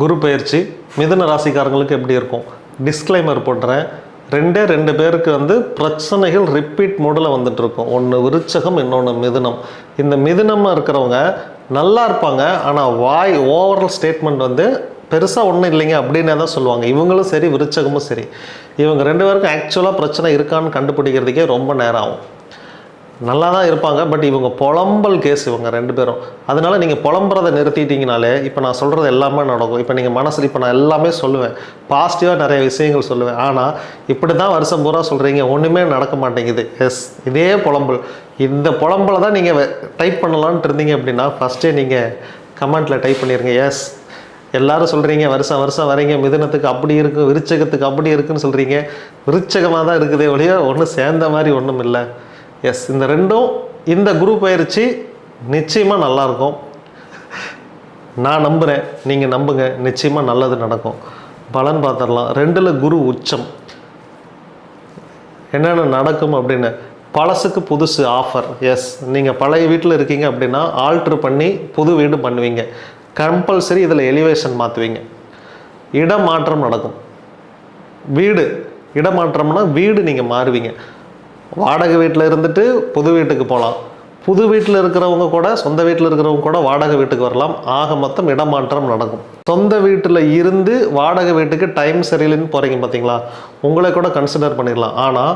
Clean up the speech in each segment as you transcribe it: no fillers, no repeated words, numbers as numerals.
குரு பயிற்சி மிதுன ராசிக்காரங்களுக்கு எப்படி இருக்கும்? டிஸ்க்ளைமர் போட்டுறேன். ரெண்டு பேருக்கு பிரச்சனைகள் ரிப்பீட் மோடில் வந்துட்டு இருக்கும். ஒன்று விருச்சகம், இன்னொன்று மிதுனம். இந்த மிதுனமாக இருக்கிறவங்க நல்லா இருப்பாங்க, ஆனால் வாய் ஓவரால் ஸ்டேட்மெண்ட் பெருசாக ஒன்றும் இல்லைங்க அப்படின்னே தான் சொல்லுவாங்க. இவங்களும் சரி, விருச்சகமும் சரி, இவங்க ரெண்டு பேருக்கும் ஆக்சுவலாக பிரச்சனை இருக்கான்னு கண்டுபிடிக்கிறதுக்கே ரொம்ப நேரம் ஆகும். நல்லா தான் இருப்பாங்க, பட் இவங்க புலம்பல் கேஸ் இவங்க ரெண்டு பேரும். அதனால் நீங்கள் புலம்புறதை நிறுத்திட்டீங்கனாலே இப்போ நான் சொல்கிறது எல்லாமே நடக்கும். இப்போ நீங்கள் மனசில் இப்போ நான் எல்லாமே சொல்லுவேன், பாசிட்டிவாக நிறைய விஷயங்கள் சொல்லுவேன். ஆனால் இப்படி தான் வருஷம் பூரா சொல்கிறீங்க, ஒன்றுமே நடக்க மாட்டேங்குது. எஸ், இதே புலம்பல். இந்த புலம்பலை தான் நீங்கள் டைப் பண்ணலான்ட்டு இருந்தீங்க அப்படின்னா ஃபஸ்ட்டே நீங்கள் கமெண்ட்டில் டைப் பண்ணிடுங்க. எஸ், எல்லோரும் சொல்கிறீங்க வருஷம் வரீங்க, மிதுனத்துக்கு அப்படி இருக்குது, விருச்சகத்துக்கு அப்படி இருக்குதுன்னு சொல்கிறீங்க. விருச்சகமாக தான் இருக்குதே ஒழிய ஒன்றும் சேர்ந்த மாதிரி ஒன்றும் இல்லை. எஸ், இந்த ரெண்டும் இந்த குரு பயிற்சி நிச்சயமாக நல்லாயிருக்கும். நான் நம்புகிறேன், நீங்கள் நம்புங்க, நிச்சயமாக நல்லது நடக்கும். பலன் பார்த்துடலாம். 2ல் குரு உச்சம். என்னென்ன நடக்கும் அப்படின்னு, பழசுக்கு புதுசு ஆஃபர். எஸ், நீங்கள் பழைய வீட்டில் இருக்கீங்க அப்படின்னா ஆல்ட்ரு பண்ணி புது வீடு பண்ணுவீங்க. கம்பல்சரி இதில் எலிவேஷன் மாற்றுவீங்க. இடமாற்றம் நடக்கும். இடமாற்றம்னா வீடு நீங்கள் மாறுவீங்க. வாடகை வீட்டில் இருந்துட்டு புது வீட்டுக்கு போகலாம். புது வீட்டில் இருக்கிறவங்க கூட, சொந்த வீட்டில் இருக்கிறவங்க கூட வாடகை வீட்டுக்கு வரலாம். ஆக மொத்தம் இடமாற்றம் நடக்கும். சொந்த வீட்டில் இருந்து வாடகை வீட்டுக்கு டைம் சரியில்லைன்னு போகிறீங்க பார்த்தீங்களா, உங்களை கூட கன்சிடர் பண்ணிடலாம். ஆனால்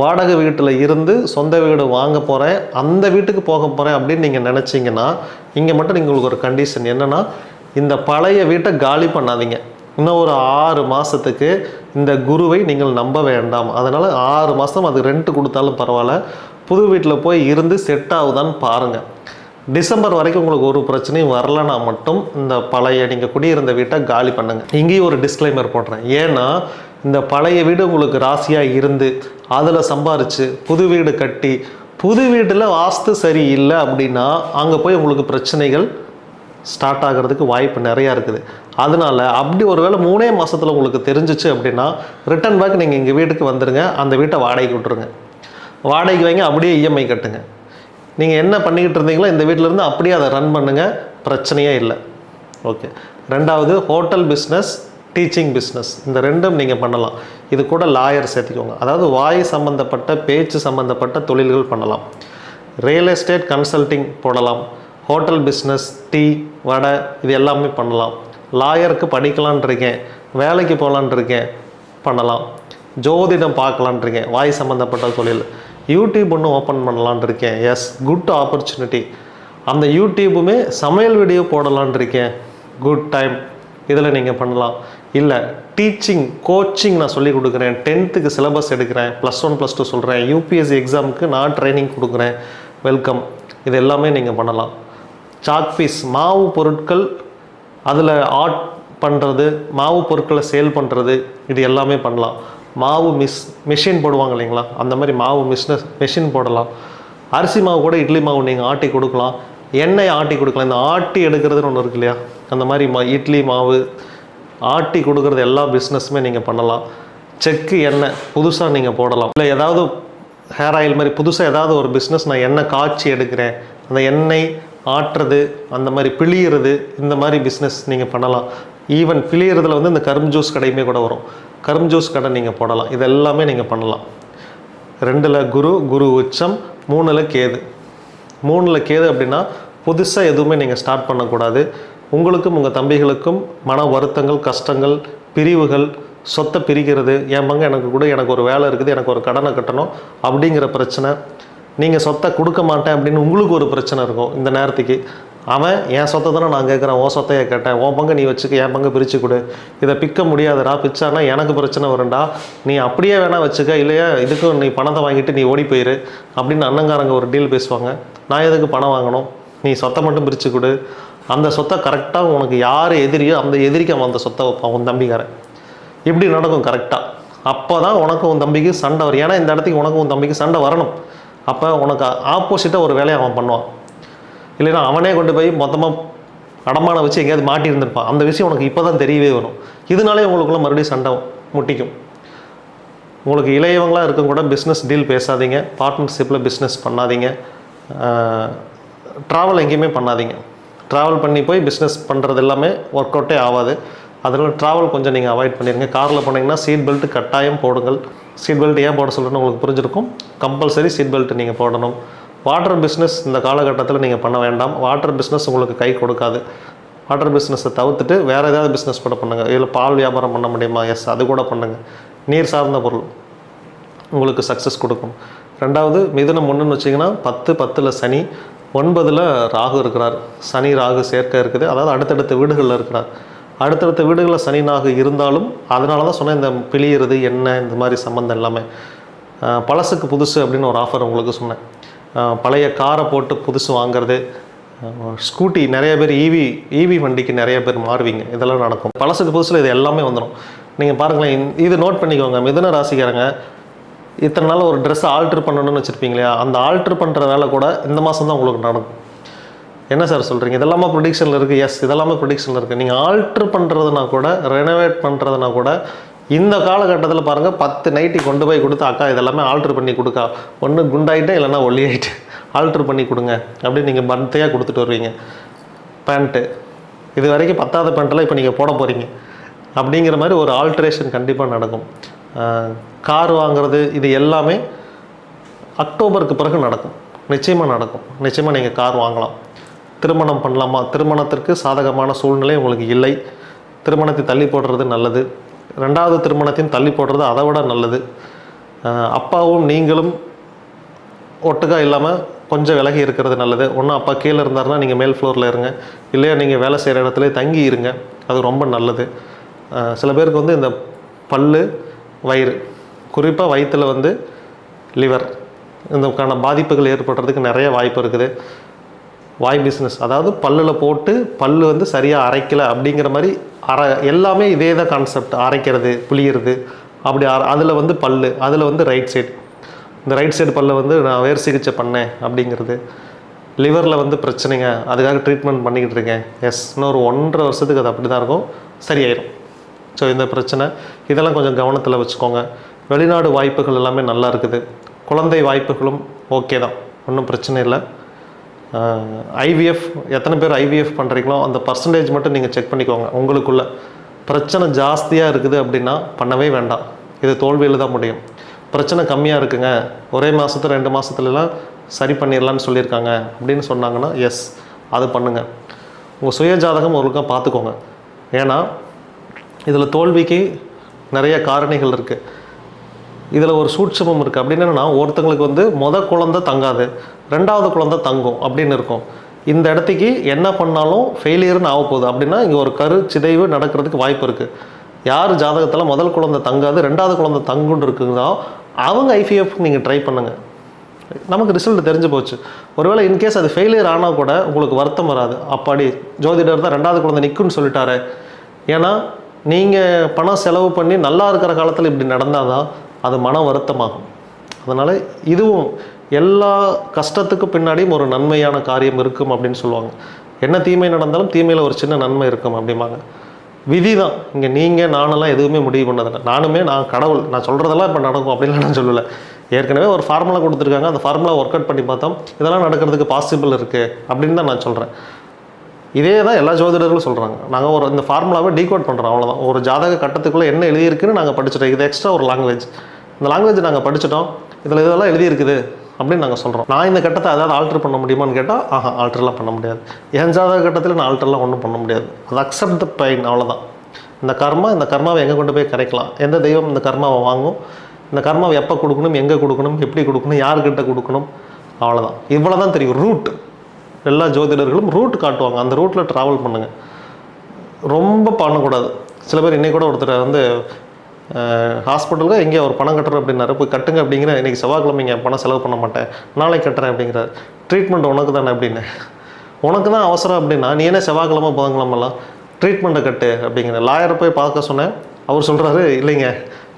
வாடகை வீட்டில் இருந்து சொந்த வீடு வாங்க போகிறேன், அந்த வீட்டுக்கு போக போகிறேன் அப்படின்னு நீங்கள் நினச்சிங்கன்னா, இங்கே மட்டும் உங்களுக்கு ஒரு கண்டிஷன் என்னென்னா, இந்த பழைய வீட்டை காலி பண்ணாதீங்க. இன்னும் ஒரு 6 மாதத்துக்கு இந்த குருவை நீங்கள் நம்ப வேண்டாம். அதனால் 6 மாதம் அது ரெண்ட் கொடுத்தாலும் பரவாயில்ல, புது வீட்டில் போய் இருந்து செட் ஆகுதான்னு பாருங்கள். டிசம்பர் வரைக்கும் உங்களுக்கு ஒரு பிரச்சனையும் வரலன்னா மட்டும் இந்த பழைய நீங்கள் குடியிருந்த வீட்டை காலி பண்ணுங்கள். இங்கேயும் ஒரு டிஸ்க்ளைமர் போடுறேன். ஏன்னா இந்த பழைய வீடு உங்களுக்கு ராசியாக இருந்து அதில் சம்பாரித்து புது வீடு கட்டி, புது வீட்டில் வாஸ்து சரி இல்லை அப்படின்னா அங்கே போய் உங்களுக்கு பிரச்சனைகள் ஸ்டார்ட் ஆகிறதுக்கு வாய்ப்பு நிறையா இருக்குது. அதனால் அப்படி ஒரு வேளை 3 மாதத்தில் உங்களுக்கு தெரிஞ்சிச்சு அப்படின்னா ரிட்டன் பேக் நீங்கள் எங்கள் வீட்டுக்கு வந்துடுங்க, அந்த வீட்டை வாடகைக்கு விட்டுருங்க. வாடகைக்கு வாங்கி அப்படியே இஎம்ஐ கட்டுங்க. நீங்கள் என்ன பண்ணிக்கிட்டு இருந்தீங்களோ இந்த வீட்டிலேருந்து அப்படியே அதை ரன் பண்ணுங்கள், பிரச்சனையே இல்லை. ஓகே. 2வது ஹோட்டல் பிஸ்னஸ், டீச்சிங் பிஸ்னஸ். இந்த ரெண்டும் நீங்கள் பண்ணலாம். இது கூட லாயர் சேர்த்துக்கோங்க. அதாவது வாய் சம்மந்தப்பட்ட, பேச்சு சம்மந்தப்பட்ட தொழில்கள் பண்ணலாம். ரியல் எஸ்டேட் கன்சல்டிங் போடலாம். ஹோட்டல் பிஸ்னஸ், டீ, வடை, இது எல்லாமே பண்ணலாம். லாயருக்கு படிக்கலான் இருக்கேன், வேலைக்கு போகலான் இருக்கேன், பண்ணலாம். ஜோதிடம் பார்க்கலான் இருக்கேன், வாய் சம்மந்தப்பட்ட தொழில். யூடியூப் ஒன்று ஓப்பன் பண்ணலான் இருக்கேன். Yes, good opportunity. அந்த யூடியூபுமே சமையல் வீடியோ போடலான் இருக்கேன், குட் டைம். இதில் நீங்கள் பண்ணலாம். இல்லை டீச்சிங், கோச்சிங் நான் சொல்லிக் கொடுக்குறேன், 10th சிலபஸ் எடுக்கிறேன், +1 +2 சொல்கிறேன், யூபிஎஸ்சி எக்ஸாமுக்கு நான் ட்ரைனிங் கொடுக்குறேன், வெல்கம். இது எல்லாமே நீங்கள் பண்ணலாம். சாக் பீஸ், மாவு பொருட்கள், அதில் ஆர்ட் பண்ணுறது, மாவு பொருட்களை சேல் பண்ணுறது, இது எல்லாமே பண்ணலாம். மாவு மிஷின் போடுவாங்க இல்லைங்களா, அந்த மாதிரி மாவு மெஷின் போடலாம். அரிசி மாவு கூட இட்லி மாவு நீங்கள் ஆட்டி கொடுக்கலாம், எண்ணெய் ஆட்டி கொடுக்கலாம். இந்த ஆட்டி எடுக்கிறதுன்னு ஒன்று இருக்கு இல்லையா, அந்த மாதிரி இட்லி மாவு ஆட்டி கொடுக்குறது எல்லா பிஸ்னஸுமே நீங்கள் பண்ணலாம். செக்கு எண்ணெய் புதுசாக நீங்கள் போடலாம். இல்லை ஏதாவது ஹேர் ஆயில் மாதிரி புதுசாக ஏதாவது ஒரு பிஸ்னஸ், நான் எண்ணெய் காய்ச்சி எடுக்கிறேன், அந்த எண்ணெய் ஆட்டுறது, அந்த மாதிரி பிழியிறது, இந்த மாதிரி பிஸ்னஸ் நீங்கள் பண்ணலாம். ஈவன் பிழியறதுல இந்த கரும்பு ஜூஸ் கடையுமே கூட வரும், கரும்பு ஜூஸ் கடை நீங்கள் போடலாம். இது எல்லாமே நீங்கள் பண்ணலாம். 2ல் குரு உச்சம், 3ல் கேது. 3ல் கேது அப்படின்னா புதுசாக எதுவுமே நீங்கள் ஸ்டார்ட் பண்ணக்கூடாது. உங்களுக்கும் உங்கள் தம்பிகளுக்கும் மன வருத்தங்கள், கஷ்டங்கள், பிரிவுகள், சொத்தை பிரிக்கிறது, என் பங்கு எனக்கு ஒரு வேலை இருக்குது, எனக்கு ஒரு கடனை கட்டணும் அப்படிங்கிற பிரச்சனை, நீங்கள் சொத்தை கொடுக்க மாட்டேன் அப்படின்னு உங்களுக்கு ஒரு பிரச்சனை இருக்கும். இந்த நேரத்துக்கு அவன் என் சொத்தை தானே நான் கேட்குறேன், உன் சொத்தையை கேட்டேன், உன் பங்கு நீ வச்சுக்க, என் பங்கு பிரித்து கொடு, இதை பிக்க முடியாதுடா, பிச்சானா எனக்கு பிரச்சனை வரும்டா, நீ அப்படியே வேணால் வச்சுக்க, இல்லையா இதுக்கும் நீ பணத்தை வாங்கிட்டு நீ ஓடி போயிரு அப்படின்னு அண்ணங்காரங்க ஒரு டீல் பேசுவாங்க. நான் எதுக்கு பணம் வாங்கணும், நீ சொத்தை மட்டும் பிரித்து கொடு. அந்த சொத்தை கரெக்டாக உனக்கு யார் எதிரியோ அந்த எதிரிக்கு அவன் அந்த சொத்தை வைப்பான், உன் தம்பிக்காரன். இப்படி நடக்கும் கரெக்டாக. அப்போ தான் உனக்கும் உன் தம்பிக்கு சண்டை வரும். ஏன்னா இந்த இடத்துக்கு உனக்கும் உன் தம்பிக்கு சண்டை வரணும். அப்போ உனக்கு ஆப்போசிட்டாக ஒரு வேலையை அவன் பண்ணுவான். இல்லைன்னா அவனே கொண்டு போய் மொத்தமாக அடமான வச்சு எங்கேயாவது மாட்டி இருந்திருப்பான். அந்த விஷயம் உனக்கு இப்போ தான் தெரியவே வரும். இதனாலே உங்களுக்குள்ள மறுபடியும் சண்டை முட்டிக்கும். உங்களுக்கு இளையவங்களாக இருக்கும் கூட பிஸ்னஸ் டீல் பேசாதீங்க, பார்ட்னர்ஷிப்பில் பிஸ்னஸ் பண்ணாதீங்க, ட்ராவல் எங்கேயுமே பண்ணாதீங்க. ட்ராவல் பண்ணி போய் பிஸ்னஸ் பண்ணுறது எல்லாமே ஒர்க் அவுட்டே ஆகாது. அதனால் ட்ராவல் கொஞ்சம் நீங்கள் அவாய்ட் பண்ணிடுங்க. காரில் போனீங்கன்னா சீட் பெல்ட் கட்டாயம் போடுங்கள். சீட் பெல்ட் ஏன் போட சொல்கிறேன்னு உங்களுக்கு புரிஞ்சிருக்கும். கம்பல்சரி சீட் பெல்ட் நீங்கள் போடணும். வாட்டர் பிஸ்னஸ் இந்த காலகட்டத்தில் நீங்கள் பண்ண வேண்டாம். வாட்டர் பிஸ்னஸ் உங்களுக்கு கை கொடுக்காது. வாட்டர் பிஸ்னஸை தவிர்த்துட்டு வேறு ஏதாவது பிஸ்னஸ் கூட பண்ணுங்கள். இதில் பால் வியாபாரம் பண்ண முடியுமா? எஸ், அது கூட பண்ணுங்கள். நீர் சார்ந்த பொருள் உங்களுக்கு சக்ஸஸ் கொடுக்கும். ரெண்டாவது மிதுனம் 1ன்னு வச்சிங்கன்னா 10 சனி, 9 ராகு இருக்கிறார். சனி ராகு சேர்க்கை இருக்குது. அதாவது அடுத்தடுத்த வீடுகளில் இருக்கிறார். அடுத்தடுத்த வீடுகளில் சனி ராகு இருந்தாலும் அதனால தான் சொன்னேன், இந்த பிழியிறது எண்ணெய் இந்த மாதிரி சம்மந்தம் எல்லாமே. பழசுக்கு புதுசு அப்படின்னு ஒரு ஆஃபர் உங்களுக்கு சொன்னேன். பழைய காரை போட்டு புதுசு வாங்குறது, ஸ்கூட்டி நிறைய பேர் ஈவி வண்டிக்கு நிறைய பேர் மாறுவீங்க. இதெல்லாம் நடக்கும். பழசுக்கு புதுசில் இது எல்லாமே வந்துடும். நீங்கள் பாருங்களேன், இது நோட் பண்ணிக்கோங்க. மிதுன ராசிக்காரங்க இத்தனை நாள் ஒரு ட்ரெஸ்ஸை ஆல்ட்ரு பண்ணணும்னு வச்சுருப்பீங்க இல்லையா, அந்த ஆல்ட்ரு பண்ணுற வேலை கூட இந்த மாதம் தான் உங்களுக்கு நடக்கும். என்ன சார் சொல்கிறீங்க? இதெல்லாமே ப்ரொடிக்ஷனில் இருக்குது. எஸ், இதெல்லாமே ப்ரொடிக்ஷனில் இருக்குது. நீங்கள் ஆல்ட்ரு பண்ணுறதுனா கூட, ரெனோவேட் பண்ணுறதுனா கூட இந்த காலகட்டத்தில் பாருங்கள், 10 நைட்டி கொண்டு போய் கொடுத்து, அக்கா இதெல்லாமே ஆல்ட்ரு பண்ணி கொடுக்கா, ஒன்று குண்டாயிட்டேன் இல்லைன்னா ஒல்லி ஆகிட்டு, ஆல்ட்ரு பண்ணி கொடுங்க அப்படின்னு நீங்கள் பந்தையாக கொடுத்துட்டு வருவீங்க. பேண்ட்டு இது வரைக்கும் 10வது பேண்ட்டெல்லாம் இப்போ நீங்கள் போட போகிறீங்க அப்படிங்கிற மாதிரி ஒரு ஆல்ட்ரேஷன் கண்டிப்பாக நடக்கும். கார் வாங்குறது இது எல்லாமே அக்டோபருக்கு பிறகு நடக்கும். நிச்சயமாக நடக்கும். நிச்சயமாக நீங்கள் கார் வாங்கலாம். திருமணம் பண்ணலாமா? திருமணத்திற்கு சாதகமான சூழ்நிலை உங்களுக்கு இல்லை. திருமணத்தை தள்ளி போடுறது நல்லது. 2வது திருமணத்தையும் தள்ளி போடுறது அதை விட நல்லது. அப்பாவும் நீங்களும் ஒட்டுக்கா இல்லாமல் கொஞ்சம் விலகி இருக்கிறது நல்லது. ஒன்றும் அப்பா கீழே இருந்தாருன்னா நீங்கள் மேல் ஃப்ளோரில் இருங்க, இல்லையா நீங்கள் வேலை செய்கிற இடத்துல தங்கி இருங்க. அது ரொம்ப நல்லது. சில பேருக்கு வந்து இந்த பல்லு, வயிறு, குறிப்பாக வயிற்றில் வந்து லிவர், இதுக்கான பாதிப்புகள் ஏற்படுறதுக்கு நிறைய வாய்ப்பு இருக்குது. வாய் பிஸ்னஸ், அதாவது பல்லில் போட்டு பல்லு வந்து சரியாக அரைக்கலை அப்படிங்கிற மாதிரி எல்லாமே இதே தான் கான்செப்ட். அரைக்கிறது, புளியிறது, அப்படி அதில் வந்து பல்லு, அதில் வந்து ரைட் சைடு, இந்த ரைட் சைடு பல்ல வந்து நான் வேறு சிகிச்சை பண்ணேன் அப்படிங்கிறது. லிவரில் வந்து பிரச்சனைங்க, அதுக்காக ட்ரீட்மெண்ட் பண்ணிக்கிட்டு இருக்கேன். எஸ், இன்னொரு 1.5 வருஷத்துக்கு அது அப்படி தான் இருக்கும், சரியாயிடும். ஸோ இந்த பிரச்சனை இதெல்லாம் கொஞ்சம் கவனத்தில் வச்சுக்கோங்க. வெளிநாடு வாய்ப்புகள் எல்லாமே நல்லா இருக்குது. குழந்தை வாய்ப்புகளும் ஓகே தான், ஒன்றும் பிரச்சனை இல்லை. ஐவிஎஃப் எத்தனை பேர் ஐவிஎஃப் பண்ணுறீங்களோ அந்த பர்சன்டேஜ் மட்டும் நீங்கள் செக் பண்ணிக்கோங்க. உங்களுக்குள்ள பிரச்சனை ஜாஸ்தியாக இருக்குது அப்படின்னா பண்ணவே வேண்டாம். இது தோல்வியில் தான் முடியும். பிரச்சனை கம்மியாக இருக்குங்க, ஒரே மாதத்துல 2 மாதத்துலலாம் சரி பண்ணிடலான்னு சொல்லியிருக்காங்க அப்படின்னு சொன்னாங்கன்னா எஸ், அது பண்ணுங்கள். உங்கள் சுய ஜாதகம் ஒருக்கா பார்த்துக்கோங்க. ஏன்னா இதில் தோல்விக்கு நிறைய காரணிகள் இருக்குது. இதில் ஒரு சூட்சமம் இருக்குது. அப்படின்னு என்னென்னா, ஒருத்தங்களுக்கு வந்து குழந்தை தங்காது, 2வது குழந்தை தங்கும் அப்படின்னு இருக்கும். இந்த இடத்துக்கு என்ன பண்ணாலும் ஃபெயிலியர்னு ஆக போகுது அப்படின்னா இங்கே ஒரு சிதைவு நடக்கிறதுக்கு வாய்ப்பு இருக்குது. யார் ஜாதகத்தில் முதல் குழந்தை தங்காது 2வது குழந்தை தங்குன்னு இருக்குதோ அவங்க ஐவிஎஃப் நீங்கள் ட்ரை பண்ணுங்கள். நமக்கு ரிசல்ட் தெரிஞ்சு போச்சு. ஒருவேளை இன்கேஸ் அது ஃபெயிலியர் ஆனால் கூட உங்களுக்கு வருத்தம் வராது. அப்பாடி ஜோதிடர் தான் 2வது குழந்தை நிற்குன்னு சொல்லிட்டாரு. ஏன்னா நீங்கள் பணம் செலவு பண்ணி நல்லா இருக்கிற காலத்தில் இப்படி நடந்தால் தான் அது மன வருத்தமாகும். அதனால் இதுவும் எல்லா கஷ்டத்துக்கு பின்னாடியும் ஒரு நன்மையான காரியம் இருக்கும் அப்படின்னு சொல்லுவாங்க. என்ன தீமை நடந்தாலும் தீமையில் ஒரு சின்ன நன்மை இருக்கும் அப்படிம்பாங்க. விதி தான். இங்கே நீங்கள் நானெல்லாம் எதுவுமே முடிவு பண்ணதில்லை. நான் கடவுள், நான் சொல்கிறதெல்லாம் இப்போ நடக்கும் அப்படின்னு நான் சொல்லலை. ஏற்கனவே ஒரு ஃபார்முலா கொடுத்துருக்காங்க, அந்த ஃபார்முலா ஒர்க் அவுட் பண்ணி பார்த்தோம், இதெல்லாம் நடக்கிறதுக்கு பாசிபிள் இருக்குது அப்படின்னு தான் நான் சொல்கிறேன். இதே தான் எல்லா ஜோதிடர்களும் சொல்கிறாங்க. நாங்கள் இந்த ஃபார்முலாவை டீகோட் பண்ணுறோம், அவ்வளோதான். ஒரு ஜாதக கட்டத்துக்குள்ளே என்ன எழுதியிருக்குன்னு நாங்கள் படிச்சிட்டோம். இது எக்ஸ்ட்ரா ஒரு லாங்குவேஜ். இந்த லாங்குவேஜ் நாங்கள் படிச்சிட்டோம், இதில் இதெல்லாம் எழுதியிருக்குது அப்படின்னு நாங்கள் சொல்கிறோம். நான் இந்த கட்டத்தை அதாவது ஆல்ட்ரு பண்ண முடியுமான்னு கேட்டால் ஆல்ட்ரெலாம் பண்ண முடியாது. என் ஜாதக கட்டத்தில் நான் ஆல்ட்ரெலாம் ஒன்றும் பண்ண முடியாது. அது அக்செப்ட் த பெயின், அவ்வளோதான். இந்த கர்மாவை எங்கே கொண்டு போய் கரைக்கலாம், எந்த தெய்வம் இந்த கர்மாவை வாங்கும், இந்த கர்மாவை எப்போ கொடுக்கணும், எங்கே கொடுக்கணும், எப்படி கொடுக்கணும், யார்கிட்ட கொடுக்கணும், அவ்வளோதான். இவ்வளோ தான் தெரியும். ரூட், எல்லா ஜோதிடர்களும் ரூட் காட்டுவாங்க. அந்த ரூட்டில் ட்ராவல் பண்ணுங்கள். ரொம்ப பண்ணக்கூடாது. சில பேர் இன்னைக்கு கூட ஒருத்தர் வந்து ஹாஸ்பிட்டலுக்கு எங்கேயோ ஒரு பணம் கட்டுறேன் அப்படின்னாரு, போய் கட்டுங்க அப்படிங்கிற. இன்றைக்கி செவ்வாய்க்கிழமைங்க பணம் செலவு பண்ண மாட்டேன், நாளைக்கு கட்டுறேன் அப்படிங்கிறார். ட்ரீட்மெண்ட் உனக்கு தானே அப்படின்னு. உனக்கு தான் அவசரம் அப்படின்னா நீ என்ன செவ்வாய்க்கிழமை புதன்கிழமெல்லாம் ட்ரீட்மெண்ட்டை கட்டு அப்படிங்கிற. லாயரை போய் பார்க்க சொன்னேன், அவர் சொல்கிறாரு இல்லைங்க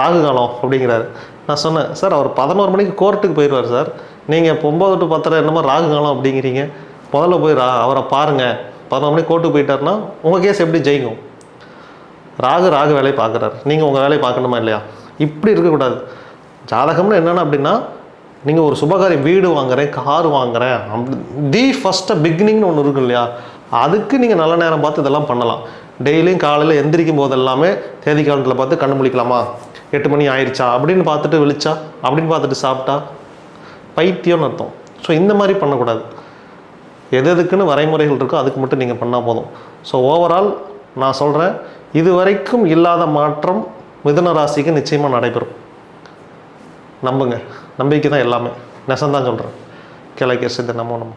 ராகு காலம் அப்படிங்கிறாரு. நான் சொன்னேன், சார் அவர் 11 மணிக்கு கோர்ட்டுக்கு போயிடுவார் சார், நீங்கள் 9 to 10 என்னமோ ராகு காலம் அப்படிங்கிறீங்க. முதல்ல போய் அவரை பாருங்கள், 11 மணிக்கு கோர்ட்டுக்கு போயிட்டாருன்னா உங்கள் கேஸ் எப்படி ஜெயிக்கும்? ராகு வேலையை பார்க்குறாரு, நீங்கள் உங்கள் வேலையை பார்க்கணுமா இல்லையா? இப்படி இருக்கக்கூடாது. ஜாதகம்னு என்னென்ன அப்படின்னா, நீங்கள் ஒரு சுபகாரியம், வீடு வாங்குறேன், கார் வாங்குறேன், அப்படி ஃபஸ்ட்டு பிகினிங்னு ஒன்று இருக்கும் இல்லையா, அதுக்கு நீங்கள் நல்ல நேரம் பார்த்து இதெல்லாம் பண்ணலாம். டெய்லியும் காலையில் எந்திரிக்கும் போது எல்லாமே தேதி காலத்தில் பார்த்து கண்ணு முழிக்கலாமா, 8 மணி ஆயிடுச்சா அப்படின்னு பார்த்துட்டு விழிச்சா, அப்படின்னு பார்த்துட்டு சாப்பிட்டா பைத்தியம்னு அர்த்தம். ஸோ இந்த மாதிரி பண்ணக்கூடாது. எதுக்குன்னு வரைமுறைகள் இருக்கோ அதுக்கு மட்டும் நீங்கள் பண்ணால் போதும். ஸோ ஓவரால் நான் சொல்கிறேன், இது வரைக்கும் இல்லாத மாற்றம் மிதுன ராசிக்கு நிச்சயமாக நடைபெறும். நம்புங்க, நம்பிக்கை தான் எல்லாமே. நெசந்தான் சொல்கிறேன். கிழக்கே சித்த நமோ நம்ம.